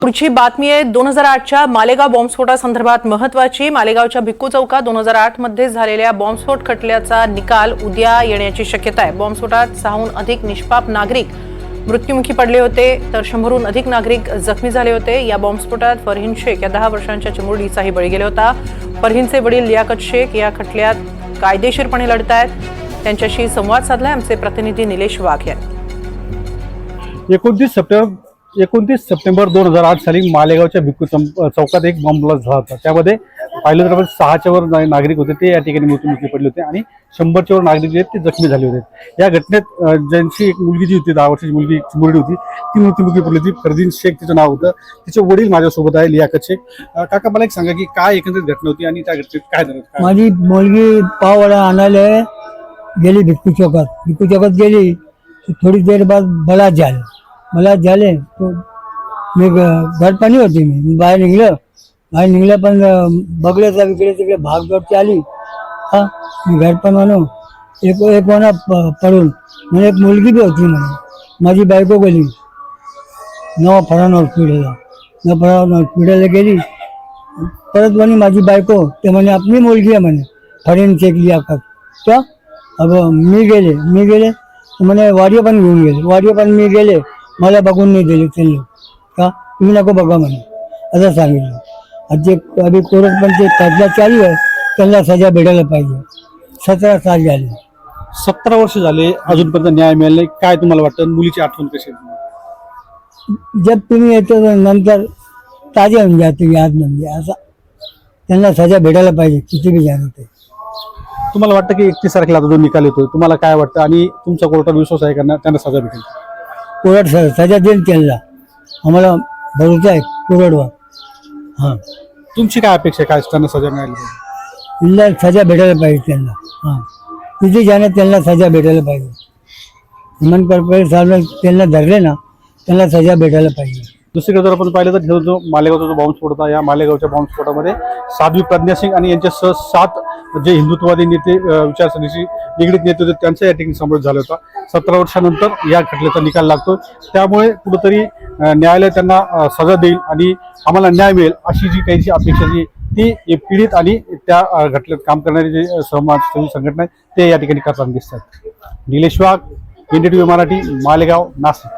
पुढची बातमी आहे 2008च्या मालेगाव बॉम्बस्फोटासंदर्भात महत्त्वाची। मालेगावच्या भिक्कू चौकात 2008 मध्ये झालेल्या बॉम्बस्फोट खटल्याचा निकाल उद्या येण्याची शक्यता आहे। बॉम्बस्फोटात 6हून अधिक निष्पाप नागरिक मृत्युमुखी पडले होते तर 100हून अधिक नागरिक जखमी झाले होते। या बॉम्बस्फोटात फरहीन शेख या 10 वर्षांच्या चिमुरडीचाही बळी गेला होता। फरहीनचे वडील लियाकत शेख या खटल्यात कायदेशीरपणे लढतायत। त्यांच्याशी संवाद साधलाय आमचे प्रतिनिधी निलेश वाघ यांनी। 29 सप्टेंबर 2008 साली मालेगावच्या भिक्कू चौकात एक बॉम्ब ब्लास्ट झाला होता। त्यामध्ये पाहिलं तर 6च्या वर नागरिक होते ते या ठिकाणी मृत्युमुखी पडले होते आणि 100च्या वर नागरिक जे ते जखमी झाले होते। या घटनेत ज्यांची एक मुलगी जी होती 10 वर्षाची मुलगी चिमुरडी होती ती मृत्युमुखी पडली होती। फरहीन शेख तिचं नाव होतं। तिचे वडील माझ्यासोबत आहे लियाकत शेख। काका मला एक सांगा की काय एकंदरीत घटना होती आणि त्या घटनेत काय झालं? माझी मुलगी पाववडा आणायला गेली भिक्कू चौकात गेली। थोड़ी देर बाद मला झाले तो मी घर पाणी होती। मी बाहेर निघलं पण बघल्याचा इकडे तिकडे भागदौड आली। हा मी घर पण म्हणू एक म्हणा पडून म्हणजे एक मुलगी बी होती म्हणे। माझी बायको गेली नवा फरान हॉस्पिटलला गेली। परत म्हणे माझी बायको ते म्हणे आपली मुलगी आहे म्हणे फरहीन शेख लियाकत। का अब मी गेले म्हणे वाडिया पण घेऊन गेले। वाडिया पण मी गेले मला बघून नाही दिले त्यांनी। का तुम्ही नको बघा म्हणे असं सांगितलं। जे अभी कोर्ट पण ते फैसला चालू आहे त्यांना सजा भेटायला पाहिजे। 17 साल झाले, 17 वर्ष झाले अजूनपर्यंत न्याय मिळाला नाही। काय तुम्हाला वाटतं मुलीची आठवण कशी आहे? जब तुम्ही येतो नंतर ताजे होऊन जाते याद म्हणजे असं त्यांना सजा भेटायला पाहिजे किती बी जाणं ते। तुम्हाला वाटतं की 31 तारखेला जो निकाल येतोय तुम्हाला काय वाटतं आणि तुमचा कोर्टावर विश्वास आहे का त्यांना सजा भेटेल? कोर्ट सजा देईल त्यांना, आम्हाला भरोसा आहे कोर्टवर। हां तुमची काय अपेक्षा काय त्यांना सजा मिळाली पाहिजे? त्यांना सजा भेटायला पाहिजे त्यांना। हां किती जाणे त्यांना सजा भेटायला पाहिजे। मन पर साहेब त्यांना धरले ना त्यांना सजा भेटायला पाहिजे। दुसरीकडे जर आपण पाहिलं तर जो मालेगावचा जो बॉम्बस्फोट होता या मालेगावच्या बॉम्बस्फोटामध्ये साध्वी प्रज्ञा सिंग आणि यांच्यासह 7 जे हिंदुत्ववादी नेते विचारसरणीशी निगडीत नेते होते त्यांचा या ठिकाणी समावेश झाला होता। 17 वर्षानंतर या खटल्याचा निकाल लागतो त्यामुळे कुठेतरी न्यायालय त्यांना सजा देईल आणि आम्हाला न्याय मिळेल अशी जी काही अपेक्षा जी ती पीडित आणि त्या घटनेत काम करणारी जे समाजसेवी संघटना आहे ते या ठिकाणी करताना दिसतात। निलेश वाघ, NDTV मराठी, मालेगाव, नाशिक।